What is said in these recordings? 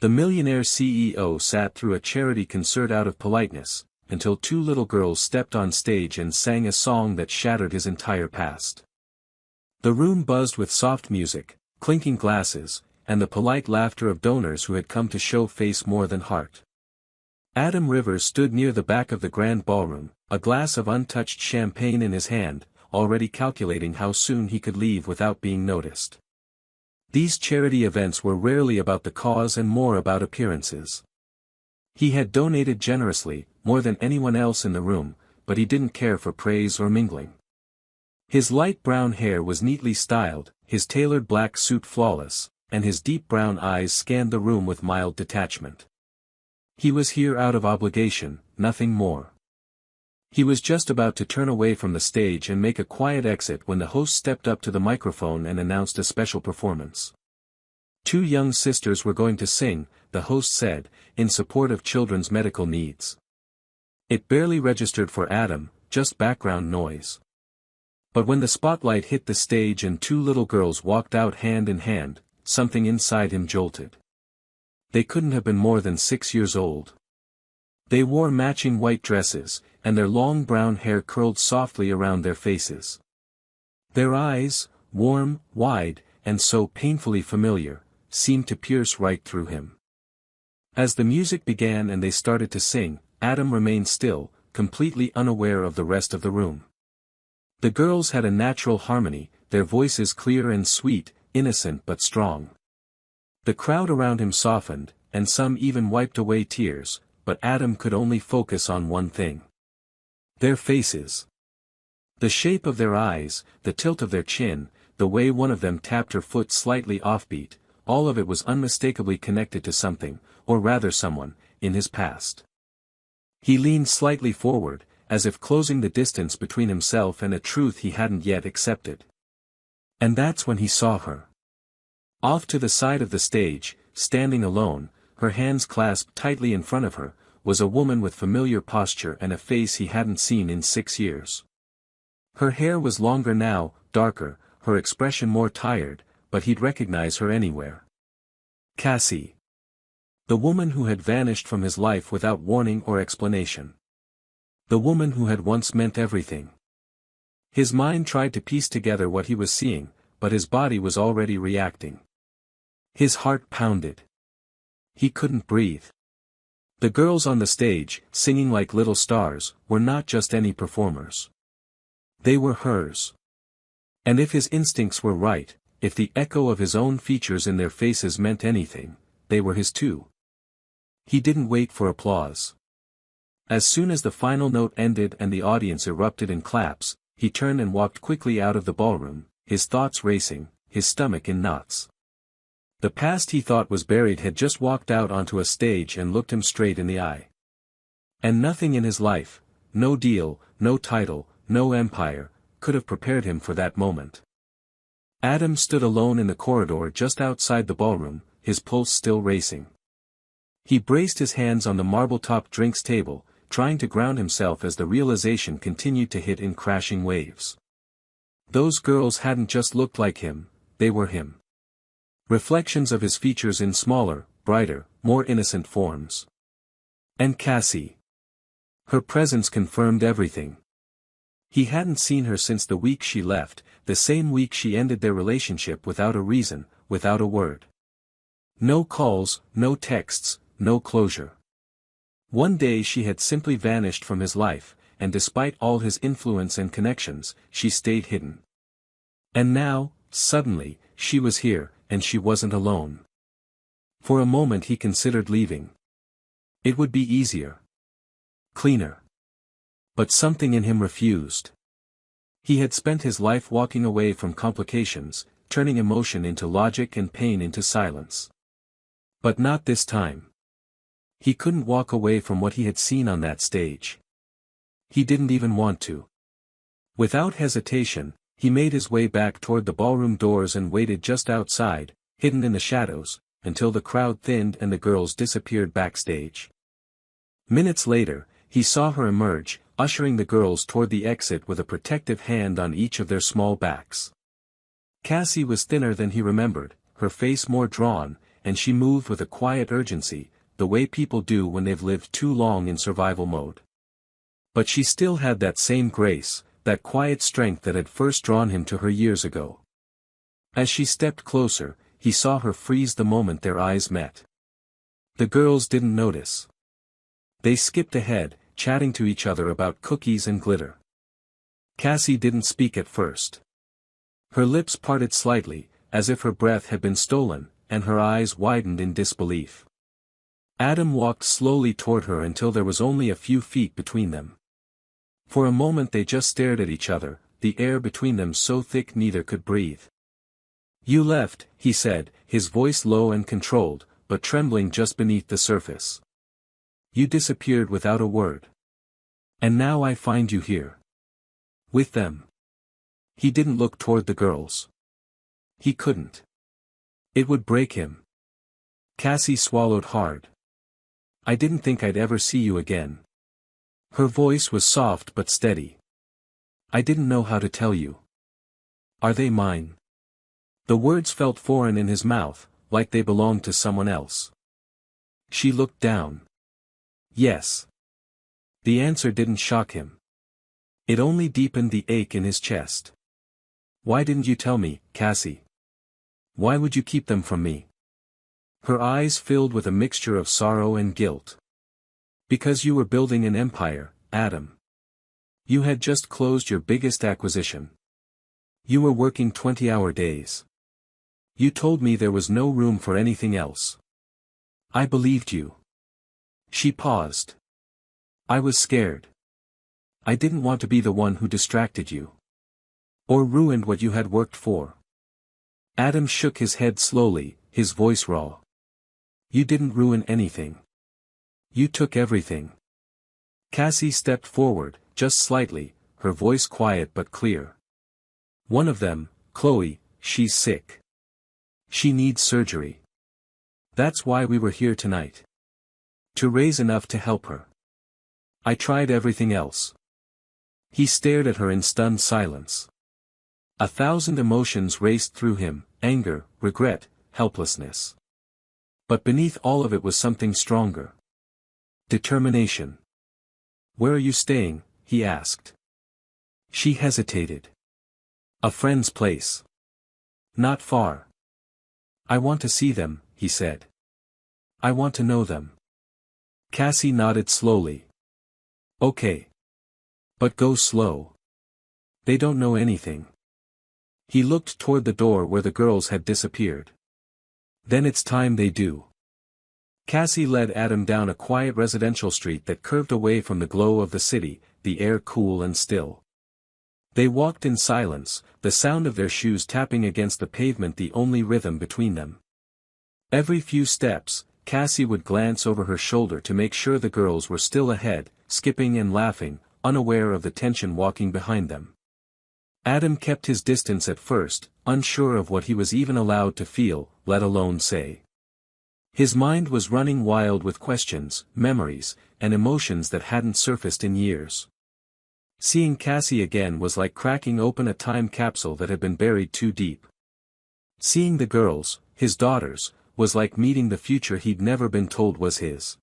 The Millionaire CEO sat through a charity concert out of politeness, until two little girls stepped on stage and sang a song that shattered his entire past. The room buzzed with soft music, clinking glasses, and the polite laughter of donors who had come to show face more than heart. Adam Rivers stood near the back of the grand ballroom, a glass of untouched champagne in his hand, already calculating how soon he could leave without being noticed. These charity events were rarely about the cause and more about appearances. He had donated generously, more than anyone else in the room, but he didn't care for praise or mingling. His light brown hair was neatly styled, his tailored black suit flawless, and his deep brown eyes scanned the room with mild detachment. He was here out of obligation, nothing more. He was just about to turn away from the stage and make a quiet exit when the host stepped up to the microphone and announced a special performance. Two young sisters were going to sing, the host said, in support of children's medical needs. It barely registered for Adam, just background noise. But when the spotlight hit the stage and two little girls walked out hand in hand, something inside him jolted. They couldn't have been more than 6 years old. They wore matching white dresses, and their long brown hair curled softly around their faces. Their eyes, warm, wide, and so painfully familiar, seemed to pierce right through him. As the music began and they started to sing, Adam remained still, completely unaware of the rest of the room. The girls had a natural harmony, their voices clear and sweet, innocent but strong. The crowd around him softened, and some even wiped away tears, but Adam could only focus on one thing. Their faces. The shape of their eyes, the tilt of their chin, the way one of them tapped her foot slightly offbeat, all of it was unmistakably connected to something, or rather someone, in his past. He leaned slightly forward, as if closing the distance between himself and a truth he hadn't yet accepted. And that's when he saw her. Off to the side of the stage, standing alone, her hands clasped tightly in front of her, was a woman with familiar posture and a face he hadn't seen in 6 years. Her hair was longer now, darker, her expression more tired, but he'd recognize her anywhere. Cassie. The woman who had vanished from his life without warning or explanation. The woman who had once meant everything. His mind tried to piece together what he was seeing, but his body was already reacting. His heart pounded. He couldn't breathe. The girls on the stage, singing like little stars, were not just any performers. They were hers. And if his instincts were right, if the echo of his own features in their faces meant anything, they were his too. He didn't wait for applause. As soon as the final note ended and the audience erupted in claps, he turned and walked quickly out of the ballroom, his thoughts racing, his stomach in knots. The past he thought was buried had just walked out onto a stage and looked him straight in the eye. And nothing in his life, no deal, no title, no empire, could have prepared him for that moment. Adam stood alone in the corridor just outside the ballroom, his pulse still racing. He braced his hands on the marble-topped drinks table, trying to ground himself as the realization continued to hit in crashing waves. Those girls hadn't just looked like him, they were him. Reflections of his features in smaller, brighter, more innocent forms. And Cassie. Her presence confirmed everything. He hadn't seen her since the week she left, the same week she ended their relationship without a reason, without a word. No calls, no texts, no closure. One day she had simply vanished from his life, and despite all his influence and connections, she stayed hidden. And now, suddenly, she was here, and she wasn't alone. For a moment he considered leaving. It would be easier. Cleaner. But something in him refused. He had spent his life walking away from complications, turning emotion into logic and pain into silence. But not this time. He couldn't walk away from what he had seen on that stage. He didn't even want to. Without hesitation, he made his way back toward the ballroom doors and waited just outside, hidden in the shadows, until the crowd thinned and the girls disappeared backstage. Minutes later, he saw her emerge, ushering the girls toward the exit with a protective hand on each of their small backs. Cassie was thinner than he remembered, her face more drawn, and she moved with a quiet urgency, the way people do when they've lived too long in survival mode. But she still had that same grace, that quiet strength that had first drawn him to her years ago. As she stepped closer, he saw her freeze the moment their eyes met. The girls didn't notice. They skipped ahead, chatting to each other about cookies and glitter. Cassie didn't speak at first. Her lips parted slightly, as if her breath had been stolen, and her eyes widened in disbelief. Adam walked slowly toward her until there was only a few feet between them. For a moment they just stared at each other, the air between them so thick neither could breathe. "You left," he said, his voice low and controlled, but trembling just beneath the surface. "You disappeared without a word. And now I find you here. With them." He didn't look toward the girls. He couldn't. It would break him. Cassie swallowed hard. "I didn't think I'd ever see you again." Her voice was soft but steady. "I didn't know how to tell you. Are they mine?" The words felt foreign in his mouth, like they belonged to someone else. She looked down. "Yes." The answer didn't shock him. It only deepened the ache in his chest. "Why didn't you tell me, Cassie? Why would you keep them from me?" Her eyes filled with a mixture of sorrow and guilt. "Because you were building an empire, Adam. You had just closed your biggest acquisition. You were working 20-hour days. You told me there was no room for anything else. I believed you." She paused. "I was scared. I didn't want to be the one who distracted you. Or ruined what you had worked for." Adam shook his head slowly, his voice raw. "You didn't ruin anything. You took everything." Cassie stepped forward, just slightly, her voice quiet but clear. "One of them, Chloe, she's sick. She needs surgery. That's why we were here tonight. To raise enough to help her. I tried everything else." He stared at her in stunned silence. 1,000 emotions raced through him, anger, regret, helplessness. But beneath all of it was something stronger. Determination. "Where are you staying?" he asked. She hesitated. "A friend's place. Not far." "I want to see them," he said. "I want to know them." Cassie nodded slowly. "Okay. But go slow. They don't know anything." He looked toward the door where the girls had disappeared. "Then it's time they do." Cassie led Adam down a quiet residential street that curved away from the glow of the city, the air cool and still. They walked in silence, the sound of their shoes tapping against the pavement the only rhythm between them. Every few steps, Cassie would glance over her shoulder to make sure the girls were still ahead, skipping and laughing, unaware of the tension walking behind them. Adam kept his distance at first, unsure of what he was even allowed to feel, let alone say. His mind was running wild with questions, memories, and emotions that hadn't surfaced in years. Seeing Cassie again was like cracking open a time capsule that had been buried too deep. Seeing the girls, his daughters, was like meeting the future he'd never been told was his.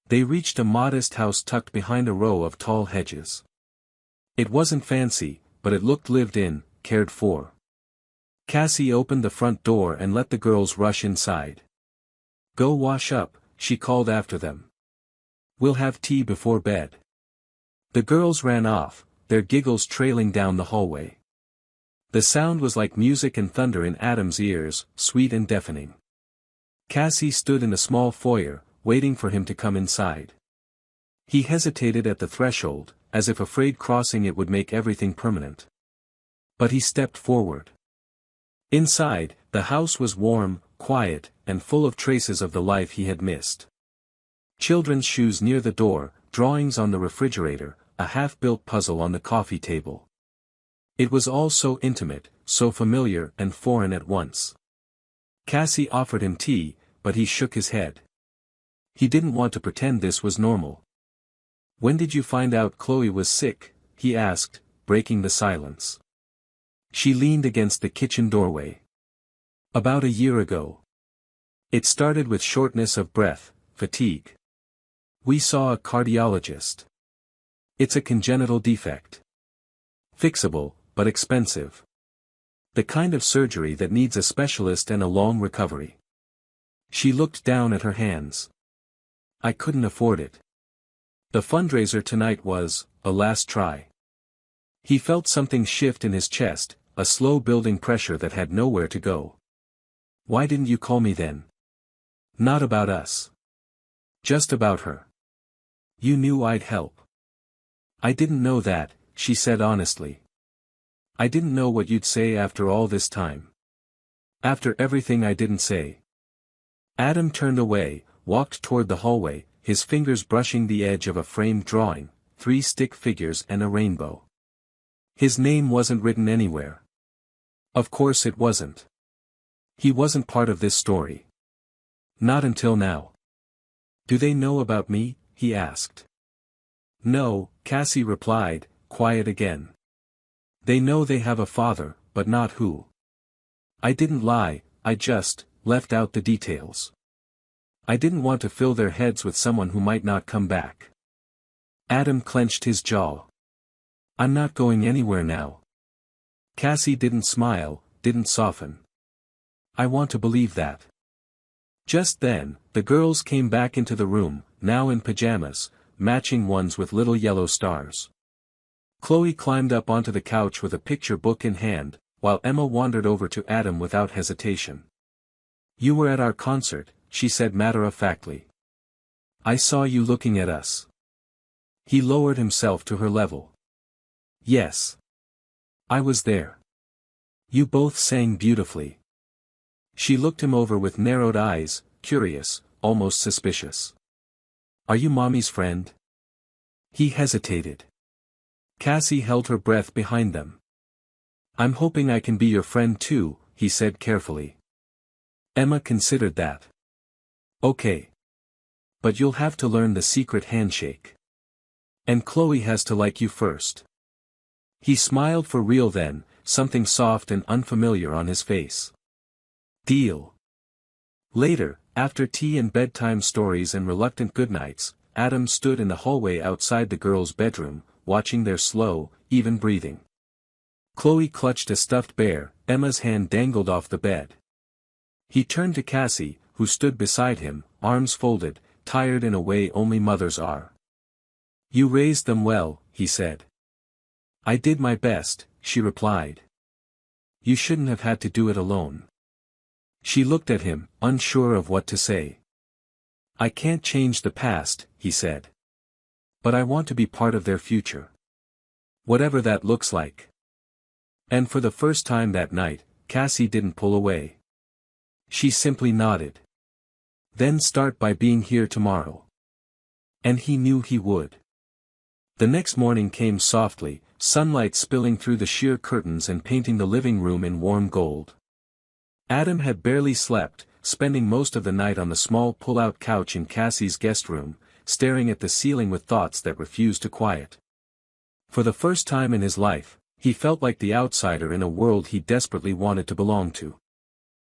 They reached a modest house tucked behind a row of tall hedges. It wasn't fancy, but it looked lived in, cared for. Cassie opened the front door and let the girls rush inside. "Go wash up," she called after them. "We'll have tea before bed." The girls ran off, their giggles trailing down the hallway. The sound was like music and thunder in Adam's ears, sweet and deafening. Cassie stood in a small foyer, waiting for him to come inside. He hesitated at the threshold, as if afraid crossing it would make everything permanent. But he stepped forward. Inside, the house was warm, quiet, and full of traces of the life he had missed. Children's shoes near the door, drawings on the refrigerator, a half-built puzzle on the coffee table. It was all so intimate, so familiar and foreign at once. Cassie offered him tea, but he shook his head. He didn't want to pretend this was normal. "When did you find out Chloe was sick?" he asked, breaking the silence. She leaned against the kitchen doorway. "About a year ago." It started with shortness of breath, fatigue. We saw a cardiologist. It's a congenital defect. Fixable, but expensive. The kind of surgery that needs a specialist and a long recovery. She looked down at her hands. I couldn't afford it. The fundraiser tonight was a last try. He felt something shift in his chest, a slow building pressure that had nowhere to go. Why didn't you call me then? Not about us. Just about her. You knew I'd help. I didn't know that, she said honestly. I didn't know what you'd say after all this time. After everything I didn't say. Adam turned away, walked toward the hallway, his fingers brushing the edge of a framed drawing, 3 stick figures and a rainbow. His name wasn't written anywhere. Of course it wasn't. He wasn't part of this story. Not until now. Do they know about me? He asked. No, Cassie replied, quiet again. They know they have a father, but not who. I didn't lie, I just left out the details. I didn't want to fill their heads with someone who might not come back. Adam clenched his jaw. I'm not going anywhere now. Cassie didn't smile, didn't soften. I want to believe that. Just then, the girls came back into the room, now in pajamas, matching ones with little yellow stars. Chloe climbed up onto the couch with a picture book in hand, while Emma wandered over to Adam without hesitation. You were at our concert, she said matter-of-factly. I saw you looking at us. He lowered himself to her level. Yes. I was there. You both sang beautifully. She looked him over with narrowed eyes, curious, almost suspicious. Are you Mommy's friend? He hesitated. Cassie held her breath behind them. I'm hoping I can be your friend too, he said carefully. Emma considered that. Okay. But you'll have to learn the secret handshake. And Chloe has to like you first. He smiled for real then, something soft and unfamiliar on his face. Deal. Later, after tea and bedtime stories and reluctant goodnights, Adam stood in the hallway outside the girls' bedroom, watching their slow, even breathing. Chloe clutched a stuffed bear, Emma's hand dangled off the bed. He turned to Cassie, who stood beside him, arms folded, tired in a way only mothers are. You raised them well, he said. I did my best, she replied. You shouldn't have had to do it alone. She looked at him, unsure of what to say. I can't change the past, he said. But I want to be part of their future. Whatever that looks like. And for the first time that night, Cassie didn't pull away. She simply nodded. Then start by being here tomorrow. And he knew he would. The next morning came softly, sunlight spilling through the sheer curtains and painting the living room in warm gold. Adam had barely slept, spending most of the night on the small pull-out couch in Cassie's guest room, staring at the ceiling with thoughts that refused to quiet. For the first time in his life, he felt like the outsider in a world he desperately wanted to belong to.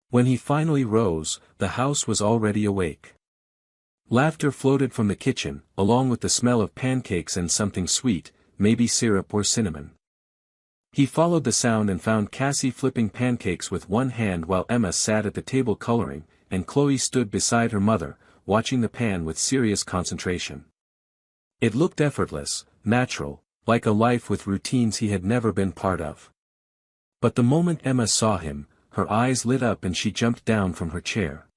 When he finally rose, the house was already awake. Laughter floated from the kitchen, along with the smell of pancakes and something sweet, maybe syrup or cinnamon. He followed the sound and found Cassie flipping pancakes with one hand while Emma sat at the table coloring, and Chloe stood beside her mother, watching the pan with serious concentration. It looked effortless, natural, like a life with routines he had never been part of. But the moment Emma saw him, her eyes lit up and she jumped down from her chair.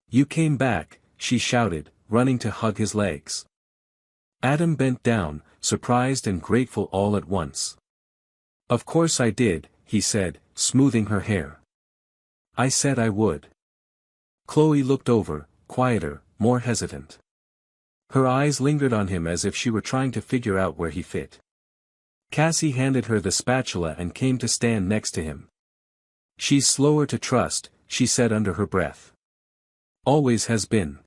You came back, she shouted, running to hug his legs. Adam bent down, surprised and grateful all at once. Of course I did, he said, smoothing her hair. I said I would. Chloe looked over, quieter, more hesitant. Her eyes lingered on him as if she were trying to figure out where he fit. Cassie handed her the spatula and came to stand next to him. She's slower to trust, she said under her breath. Always has been.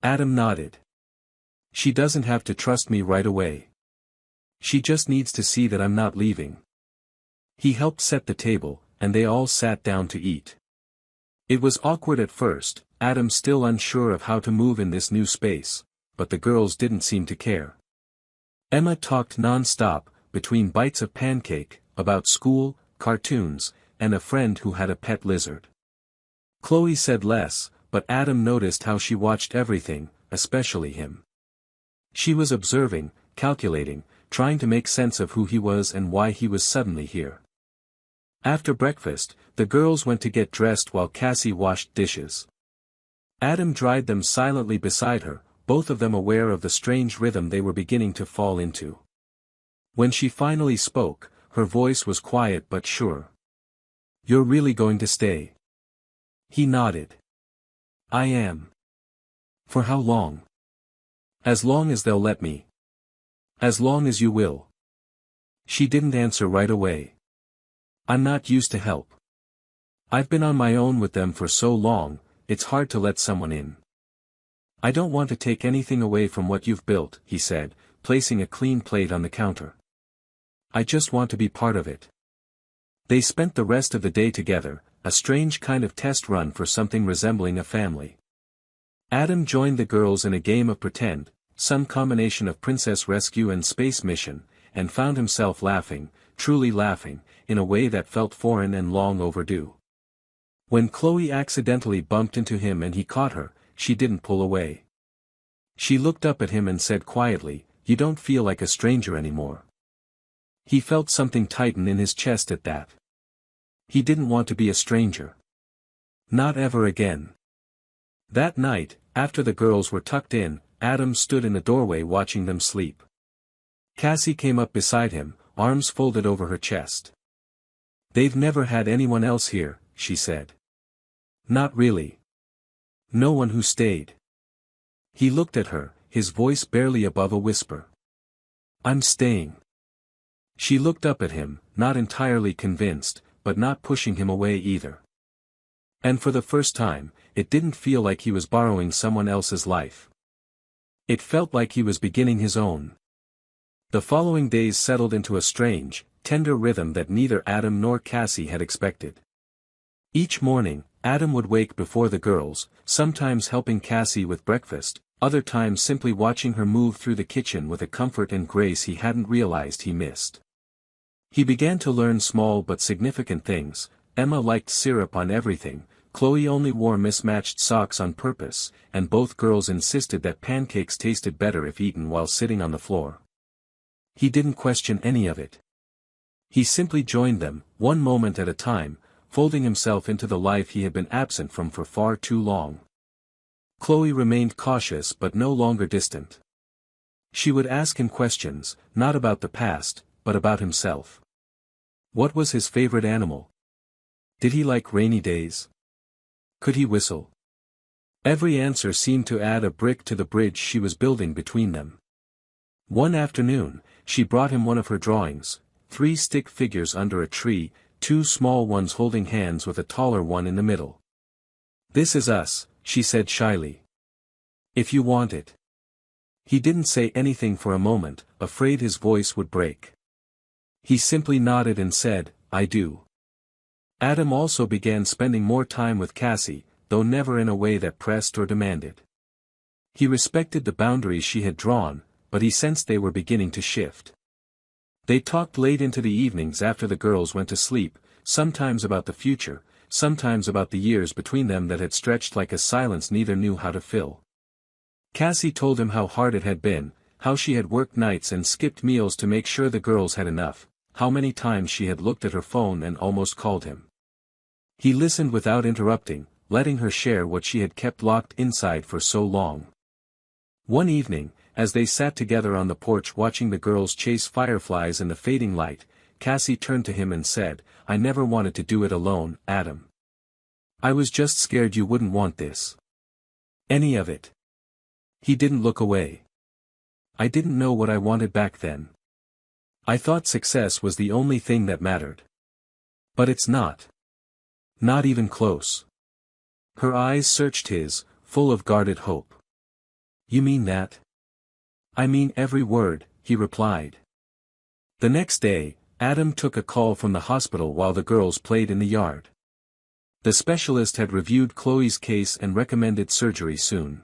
Adam nodded. She doesn't have to trust me right away. She just needs to see that I'm not leaving. He helped set the table, and they all sat down to eat. It was awkward at first, Adam still unsure of how to move in this new space, but the girls didn't seem to care. Emma talked non-stop, between bites of pancake, about school, cartoons, and a friend who had a pet lizard. Chloe said less, but Adam noticed how she watched everything, especially him. She was observing, calculating, trying to make sense of who he was and why he was suddenly here. After breakfast, the girls went to get dressed while Cassie washed dishes. Adam dried them silently beside her, both of them aware of the strange rhythm they were beginning to fall into. When she finally spoke, her voice was quiet but sure. "You're really going to stay?" He nodded. "I am." "For how long?" "As long as they'll let me." "As long as you will." She didn't answer right away. "I'm not used to help. I've been on my own with them for so long, it's hard to let someone in." "I don't want to take anything away from what you've built," he said, placing a clean plate on the counter. "I just want to be part of it." They spent the rest of the day together, a strange kind of test run for something resembling a family. Adam joined the girls in a game of pretend, some combination of princess rescue and space mission, and found himself laughing, truly laughing, in a way that felt foreign and long overdue. When Chloe accidentally bumped into him and he caught her, she didn't pull away. She looked up at him and said quietly, "You don't feel like a stranger anymore." He felt something tighten in his chest at that. He didn't want to be a stranger. Not ever again. That night, after the girls were tucked in, Adam stood in the doorway watching them sleep. Cassie came up beside him, arms folded over her chest. "They've never had anyone else here," she said. "Not really. No one who stayed." He looked at her, his voice barely above a whisper. "I'm staying." She looked up at him, not entirely convinced, but not pushing him away either. And for the first time, it didn't feel like he was borrowing someone else's life. It felt like he was beginning his own. The following days settled into a strange, tender rhythm that neither Adam nor Cassie had expected. Each morning, Adam would wake before the girls, sometimes helping Cassie with breakfast, other times simply watching her move through the kitchen with a comfort and grace he hadn't realized he missed. He began to learn small but significant things. Emma liked syrup on everything, Chloe only wore mismatched socks on purpose, and both girls insisted that pancakes tasted better if eaten while sitting on the floor. He didn't question any of it. He simply joined them, one moment at a time, folding himself into the life he had been absent from for far too long. Chloe remained cautious but no longer distant. She would ask him questions, not about the past, but about himself. What was his favorite animal? Did he like rainy days? Could he whistle? Every answer seemed to add a brick to the bridge she was building between them. One afternoon, she brought him one of her drawings, 3 stick figures under a tree, 2 small ones holding hands with a taller one in the middle. "This is us," she said shyly. "If you want it." He didn't say anything for a moment, afraid his voice would break. He simply nodded and said, "I do." Adam also began spending more time with Cassie, though never in a way that pressed or demanded. He respected the boundaries she had drawn, but he sensed they were beginning to shift. They talked late into the evenings after the girls went to sleep, sometimes about the future, sometimes about the years between them that had stretched like a silence neither knew how to fill. Cassie told him how hard it had been, how she had worked nights and skipped meals to make sure the girls had enough, how many times she had looked at her phone and almost called him. He listened without interrupting, letting her share what she had kept locked inside for so long. One evening, as they sat together on the porch watching the girls chase fireflies in the fading light, Cassie turned to him and said, "I never wanted to do it alone, Adam. I was just scared you wouldn't want this. Any of it." He didn't look away. "I didn't know what I wanted back then. I thought success was the only thing that mattered. But it's not. Not even close." Her eyes searched his, full of guarded hope. "You mean that?" "I mean every word," he replied. The next day, Adam took a call from the hospital while the girls played in the yard. The specialist had reviewed Chloe's case and recommended surgery soon.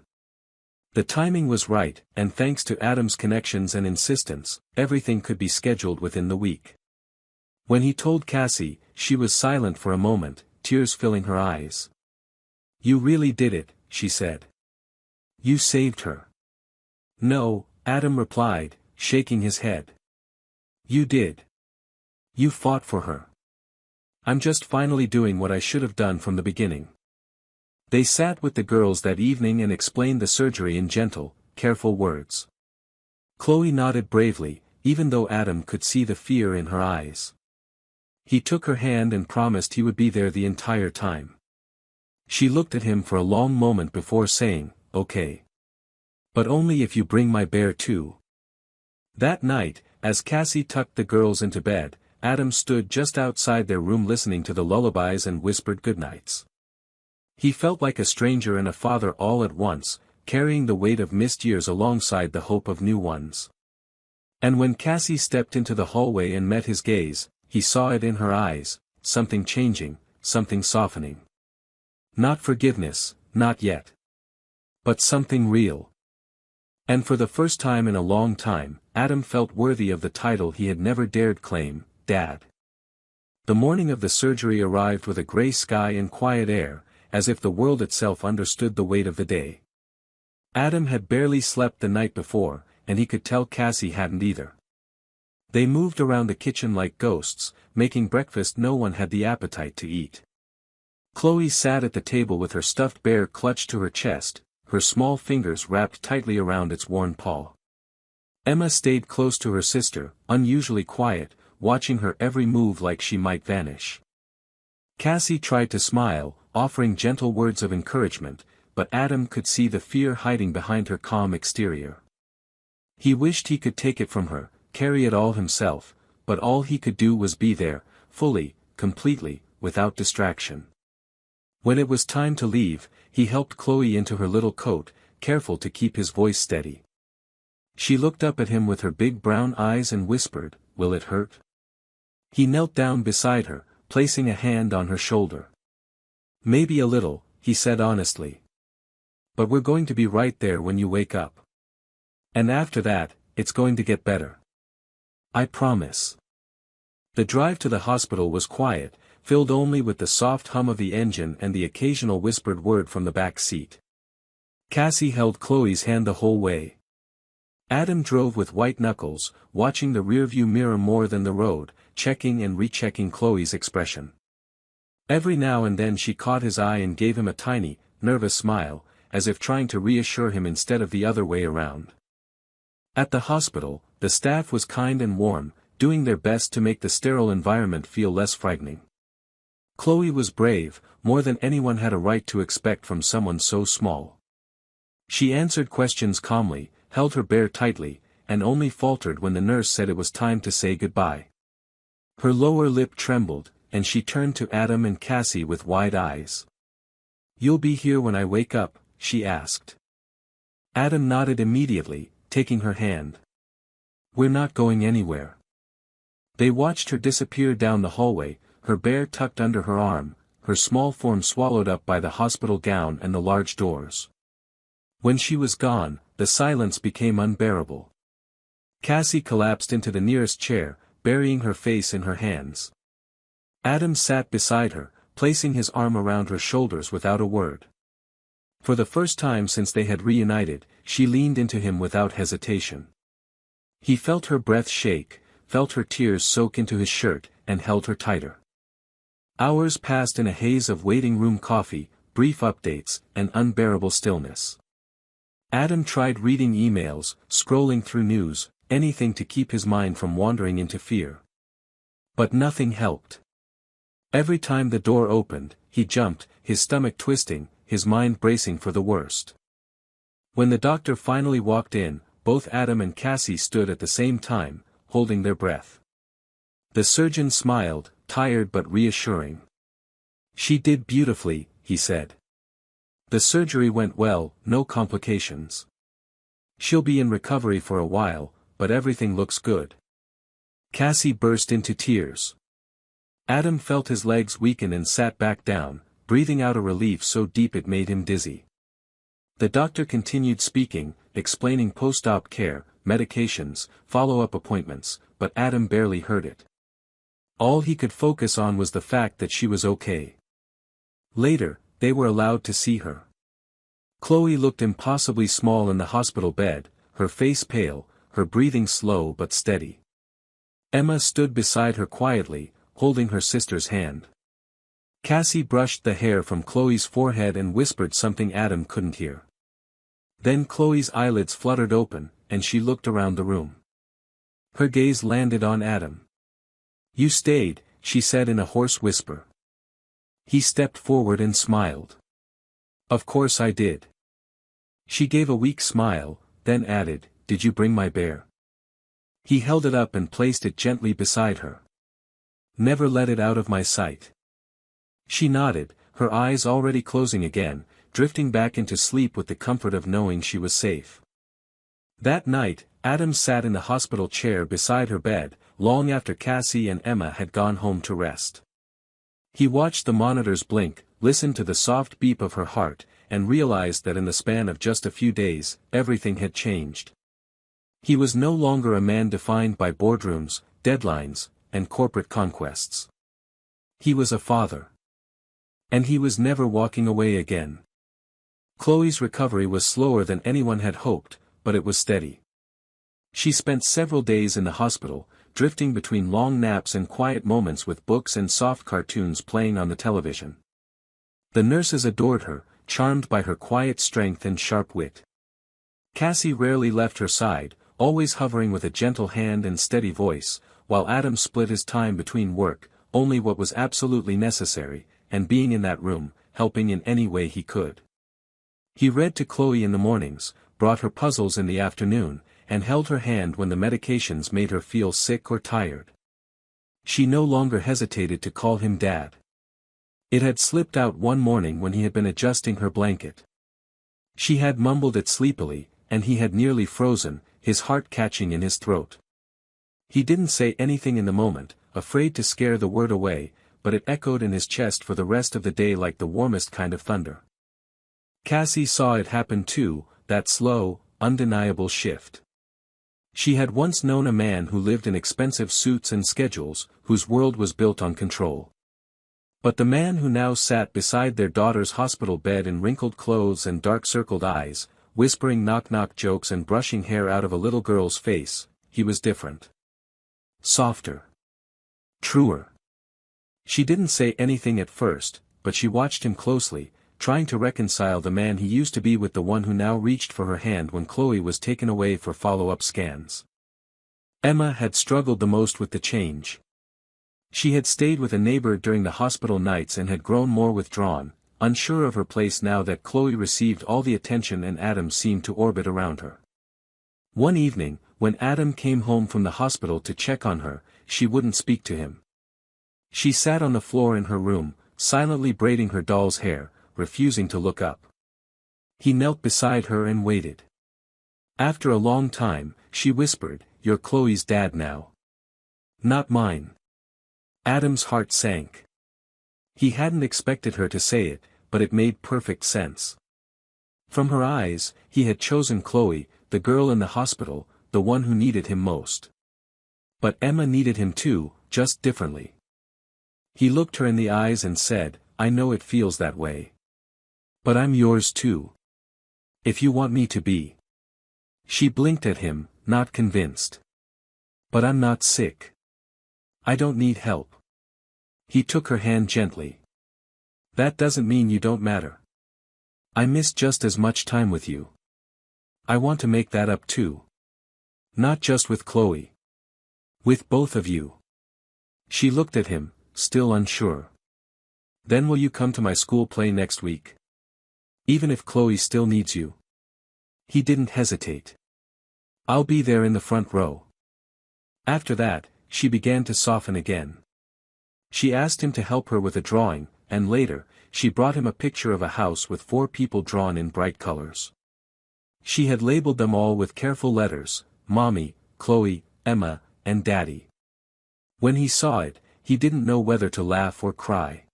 The timing was right, and thanks to Adam's connections and insistence, everything could be scheduled within the week. When he told Cassie, she was silent for a moment, tears filling her eyes. "You really did it," she said. "You saved her." "No," Adam replied, shaking his head. "You did. You fought for her. I'm just finally doing what I should have done from the beginning." They sat with the girls that evening and explained the surgery in gentle, careful words. Chloe nodded bravely, even though Adam could see the fear in her eyes. He took her hand and promised he would be there the entire time. She looked at him for a long moment before saying, "Okay. But only if you bring my bear too." That night, as Cassie tucked the girls into bed, Adam stood just outside their room listening to the lullabies and whispered goodnights. He felt like a stranger and a father all at once, carrying the weight of missed years alongside the hope of new ones. And when Cassie stepped into the hallway and met his gaze, he saw it in her eyes, something changing, something softening. Not forgiveness, not yet. But something real. And for the first time in a long time, Adam felt worthy of the title he had never dared claim, Dad. The morning of the surgery arrived with a gray sky and quiet air, as if the world itself understood the weight of the day. Adam had barely slept the night before, and he could tell Cassie hadn't either. They moved around the kitchen like ghosts, making breakfast no one had the appetite to eat. Chloe sat at the table with her stuffed bear clutched to her chest, her small fingers wrapped tightly around its worn paw. Emma stayed close to her sister, unusually quiet, watching her every move like she might vanish. Cassie tried to smile, offering gentle words of encouragement, but Adam could see the fear hiding behind her calm exterior. He wished he could take it from her, carry it all himself, but all he could do was be there, fully, completely, without distraction. When it was time to leave, he helped Chloe into her little coat, careful to keep his voice steady. She looked up at him with her big brown eyes and whispered, "Will it hurt?" He knelt down beside her, placing a hand on her shoulder. "Maybe a little," he said honestly. "But we're going to be right there when you wake up. And after that, it's going to get better. I promise." The drive to the hospital was quiet, filled only with the soft hum of the engine and the occasional whispered word from the back seat. Cassie held Chloe's hand the whole way. Adam drove with white knuckles, watching the rearview mirror more than the road, checking and rechecking Chloe's expression. Every now and then she caught his eye and gave him a tiny, nervous smile, as if trying to reassure him instead of the other way around. At the hospital, the staff was kind and warm, doing their best to make the sterile environment feel less frightening. Chloe was brave, more than anyone had a right to expect from someone so small. She answered questions calmly, held her bear tightly, and only faltered when the nurse said it was time to say goodbye. Her lower lip trembled, and she turned to Adam and Cassie with wide eyes. "You'll be here when I wake up?" she asked. Adam nodded immediately, taking her hand. "We're not going anywhere." They watched her disappear down the hallway, her bear tucked under her arm, her small form swallowed up by the hospital gown and the large doors. When she was gone, the silence became unbearable. Cassie collapsed into the nearest chair, burying her face in her hands. Adam sat beside her, placing his arm around her shoulders without a word. For the first time since they had reunited, she leaned into him without hesitation. He felt her breath shake, felt her tears soak into his shirt, and held her tighter. Hours passed in a haze of waiting room coffee, brief updates, and unbearable stillness. Adam tried reading emails, scrolling through news, anything to keep his mind from wandering into fear. But nothing helped. Every time the door opened, he jumped, his stomach twisting, his mind bracing for the worst. When the doctor finally walked in, both Adam and Cassie stood at the same time, holding their breath. The surgeon smiled, tired but reassuring. "She did beautifully," he said. "The surgery went well, no complications. She'll be in recovery for a while, but everything looks good." Cassie burst into tears. Adam felt his legs weaken and sat back down, breathing out a relief so deep it made him dizzy. The doctor continued speaking, explaining post-op care, medications, follow-up appointments, but Adam barely heard it. All he could focus on was the fact that she was okay. Later, they were allowed to see her. Chloe looked impossibly small in the hospital bed, her face pale, her breathing slow but steady. Emma stood beside her quietly, holding her sister's hand. Cassie brushed the hair from Chloe's forehead and whispered something Adam couldn't hear. Then Chloe's eyelids fluttered open, and she looked around the room. Her gaze landed on Adam. "You stayed," she said in a hoarse whisper. He stepped forward and smiled. "Of course I did." She gave a weak smile, then added, "Did you bring my bear?" He held it up and placed it gently beside her. "Never let it out of my sight." She nodded, her eyes already closing again, drifting back into sleep with the comfort of knowing she was safe. That night, Adam sat in the hospital chair beside her bed, long after Cassie and Emma had gone home to rest. He watched the monitors blink, listened to the soft beat of her heart, and realized that in the span of just a few days, everything had changed. He was no longer a man defined by boardrooms, deadlines, and corporate conquests. He was a father. And he was never walking away again. Chloe's recovery was slower than anyone had hoped, but it was steady. She spent several days in the hospital, drifting between long naps and quiet moments with books and soft cartoons playing on the television. The nurses adored her, charmed by her quiet strength and sharp wit. Cassie rarely left her side, always hovering with a gentle hand and steady voice, while Adam split his time between work, only what was absolutely necessary, and being in that room, helping in any way he could. He read to Chloe in the mornings, brought her puzzles in the afternoon, and held her hand when the medications made her feel sick or tired. She no longer hesitated to call him Dad. It had slipped out one morning when he had been adjusting her blanket. She had mumbled it sleepily, and he had nearly frozen, his heart catching in his throat. He didn't say anything in the moment, afraid to scare the word away, but it echoed in his chest for the rest of the day like the warmest kind of thunder. Cassie saw it happen too, that slow, undeniable shift. She had once known a man who lived in expensive suits and schedules, whose world was built on control. But the man who now sat beside their daughter's hospital bed in wrinkled clothes and dark-circled eyes, whispering knock-knock jokes and brushing hair out of a little girl's face, he was different. Softer. Truer. She didn't say anything at first, but she watched him closely, trying to reconcile the man he used to be with the one who now reached for her hand when Chloe was taken away for follow-up scans. Emma had struggled the most with the change. She had stayed with a neighbor during the hospital nights and had grown more withdrawn, unsure of her place now that Chloe received all the attention and Adam seemed to orbit around her. One evening, when Adam came home from the hospital to check on her, she wouldn't speak to him. She sat on the floor in her room, silently braiding her doll's hair, refusing to look up. He knelt beside her and waited. After a long time, she whispered, "You're Chloe's dad now. Not mine." Adam's heart sank. He hadn't expected her to say it, but it made perfect sense. From her eyes, he had chosen Chloe, the girl in the hospital, the one who needed him most. But Emma needed him too, just differently. He looked her in the eyes and said, "I know it feels that way. But I'm yours too. If you want me to be." She blinked at him, not convinced. "But I'm not sick. I don't need help." He took her hand gently. "That doesn't mean you don't matter. I miss just as much time with you. I want to make that up too. Not just with Chloe. With both of you." She looked at him, still unsure. "Then will you come to my school play next week? Even if Chloe still needs you?" He didn't hesitate. "I'll be there in the front row." After that, she began to soften again. She asked him to help her with a drawing, and later, she brought him a picture of a house with 4 people drawn in bright colors. She had labeled them all with careful letters, Mommy, Chloe, Emma, and Daddy. When he saw it, he didn't know whether to laugh or cry.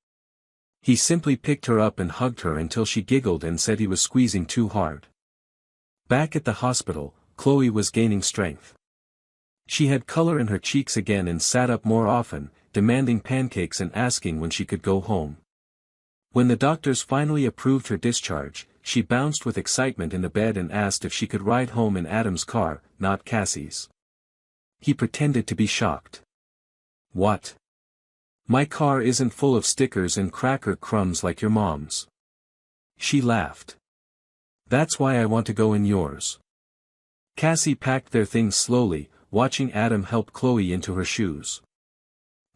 He simply picked her up and hugged her until she giggled and said he was squeezing too hard. Back at the hospital, Chloe was gaining strength. She had color in her cheeks again and sat up more often, demanding pancakes and asking when she could go home. When the doctors finally approved her discharge, she bounced with excitement in the bed and asked if she could ride home in Adam's car, not Cassie's. He pretended to be shocked. "What? My car isn't full of stickers and cracker crumbs like your mom's." She laughed. "That's why I want to go in yours." Cassie packed their things slowly, watching Adam help Chloe into her shoes.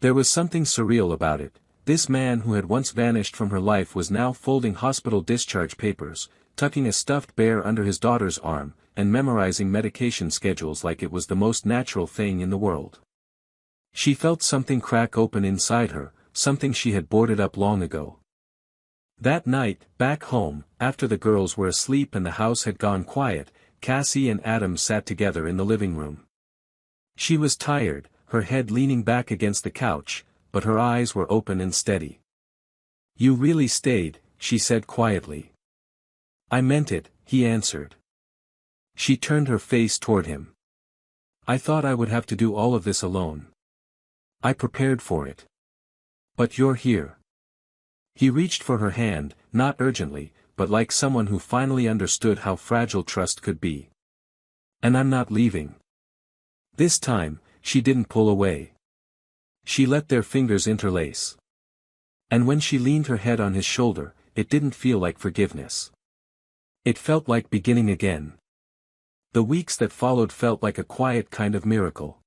There was something surreal about it. This man who had once vanished from her life was now folding hospital discharge papers, tucking a stuffed bear under his daughter's arm, and memorizing medication schedules like it was the most natural thing in the world. She felt something crack open inside her, something she had boarded up long ago. That night, back home, after the girls were asleep and the house had gone quiet, Cassie and Adam sat together in the living room. She was tired, her head leaning back against the couch, but her eyes were open and steady. "You really stayed," she said quietly. "I meant it," he answered. She turned her face toward him. "I thought I would have to do all of this alone. I prepared for it. But you're here." He reached for her hand, not urgently, but like someone who finally understood how fragile trust could be. "And I'm not leaving." This time, she didn't pull away. She let their fingers interlace. And when she leaned her head on his shoulder, it didn't feel like forgiveness. It felt like beginning again. The weeks that followed felt like a quiet kind of miracle.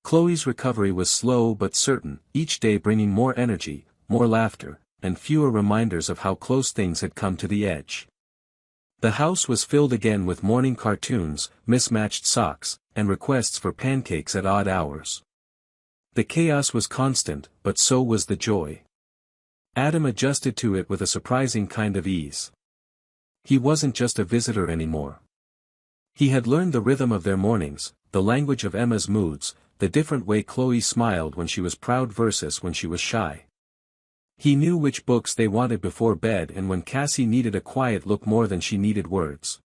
Chloe's recovery was slow but certain, each day bringing more energy, more laughter, and fewer reminders of how close things had come to the edge. The house was filled again with morning cartoons, mismatched socks, and requests for pancakes at odd hours. The chaos was constant, but so was the joy. Adam adjusted to it with a surprising kind of ease. He wasn't just a visitor anymore. He had learned the rhythm of their mornings, the language of Emma's moods, the different way Chloe smiled when she was proud versus when she was shy. He knew which books they wanted before bed and when Cassie needed a quiet look more than she needed words.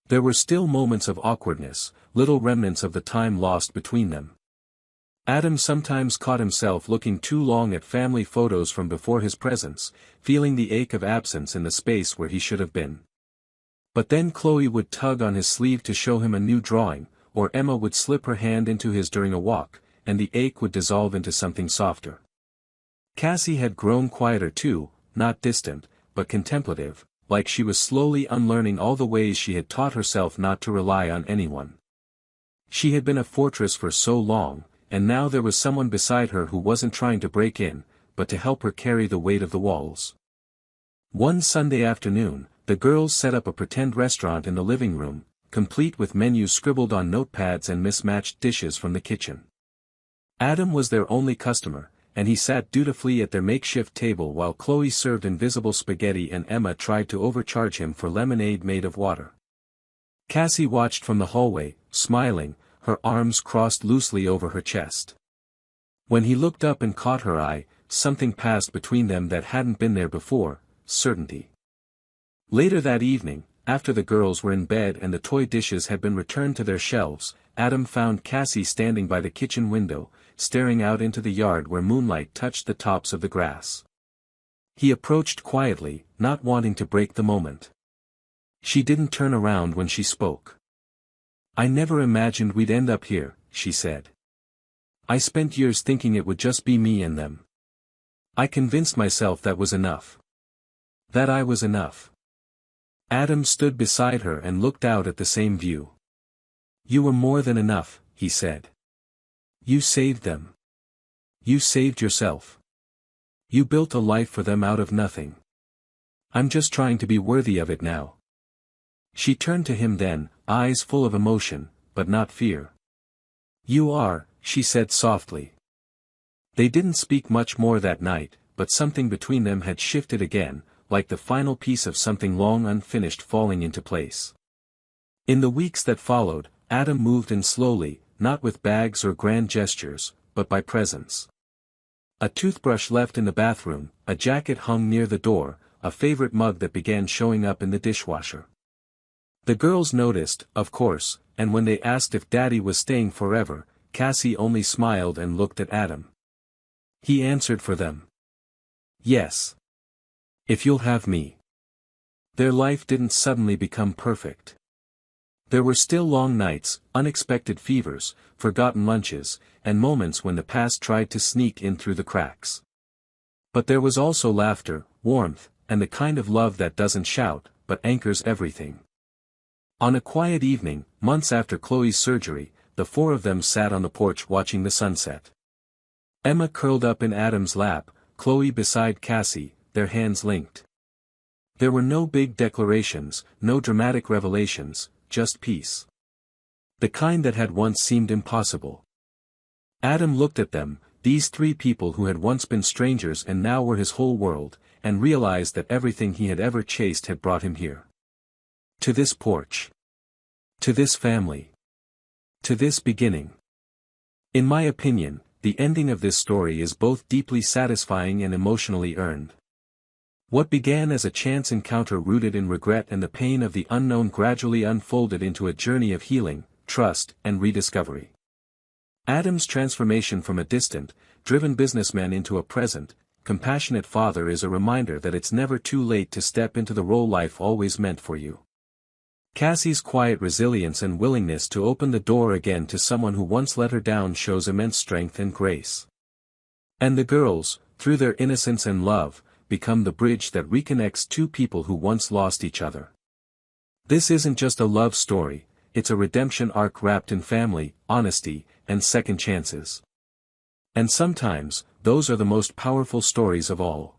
There were still moments of awkwardness, little remnants of the time lost between them. Adam sometimes caught himself looking too long at family photos from before his presence, feeling the ache of absence in the space where he should have been. But then Chloe would tug on his sleeve to show him a new drawing, or Emma would slip her hand into his during a walk, and the ache would dissolve into something softer. Cassie had grown quieter too, not distant, but contemplative, like she was slowly unlearning all the ways she had taught herself not to rely on anyone. She had been a fortress for so long, and now there was someone beside her who wasn't trying to break in, but to help her carry the weight of the walls. One Sunday afternoon, the girls set up a pretend restaurant in the living room, complete with menus scribbled on notepads and mismatched dishes from the kitchen. Adam was their only customer, and he sat dutifully at their makeshift table while Chloe served invisible spaghetti and Emma tried to overcharge him for lemonade made of water. Cassie watched from the hallway, smiling, her arms crossed loosely over her chest. When he looked up and caught her eye, something passed between them that hadn't been there before, certainty. Later that evening, after the girls were in bed and the toy dishes had been returned to their shelves, Adam found Cassie standing by the kitchen window, staring out into the yard where moonlight touched the tops of the grass. He approached quietly, not wanting to break the moment. She didn't turn around when she spoke. "I never imagined we'd end up here," she said. "I spent years thinking it would just be me and them. I convinced myself that was enough. That I was enough." Adam stood beside her and looked out at the same view. "You were more than enough," he said. "You saved them. You saved yourself. You built a life for them out of nothing. I'm just trying to be worthy of it now." She turned to him then, eyes full of emotion, but not fear. "You are," she said softly. They didn't speak much more that night, but something between them had shifted again, like the final piece of something long unfinished falling into place. In the weeks that followed, Adam moved in slowly, not with bags or grand gestures, but by presence. A toothbrush left in the bathroom, a jacket hung near the door, a favorite mug that began showing up in the dishwasher. The girls noticed, of course, and when they asked if Daddy was staying forever, Cassie only smiled and looked at Adam. He answered for them. Yes. If you'll have me. Their life didn't suddenly become perfect. There were still long nights, unexpected fevers, forgotten lunches, and moments when the past tried to sneak in through the cracks. But there was also laughter, warmth, and the kind of love that doesn't shout, but anchors everything. On a quiet evening, months after Chloe's surgery, the four of them sat on the porch watching the sunset. Emma curled up in Adam's lap, Chloe beside Cassie, their hands linked. There were no big declarations, no dramatic revelations, just peace. The kind that had once seemed impossible. Adam looked at them, these three people who had once been strangers and now were his whole world, and realized that everything he had ever chased had brought him here. To this porch. To this family. To this beginning. In my opinion, the ending of this story is both deeply satisfying and emotionally earned. What began as a chance encounter rooted in regret and the pain of the unknown gradually unfolded into a journey of healing, trust, and rediscovery. Adam's transformation from a distant, driven businessman into a present, compassionate father is a reminder that it's never too late to step into the role life always meant for you. Cassie's quiet resilience and willingness to open the door again to someone who once let her down shows immense strength and grace. And the girls, through their innocence and love, become the bridge that reconnects two people who once lost each other. This isn't just a love story, it's a redemption arc wrapped in family, honesty, and second chances. And sometimes, those are the most powerful stories of all.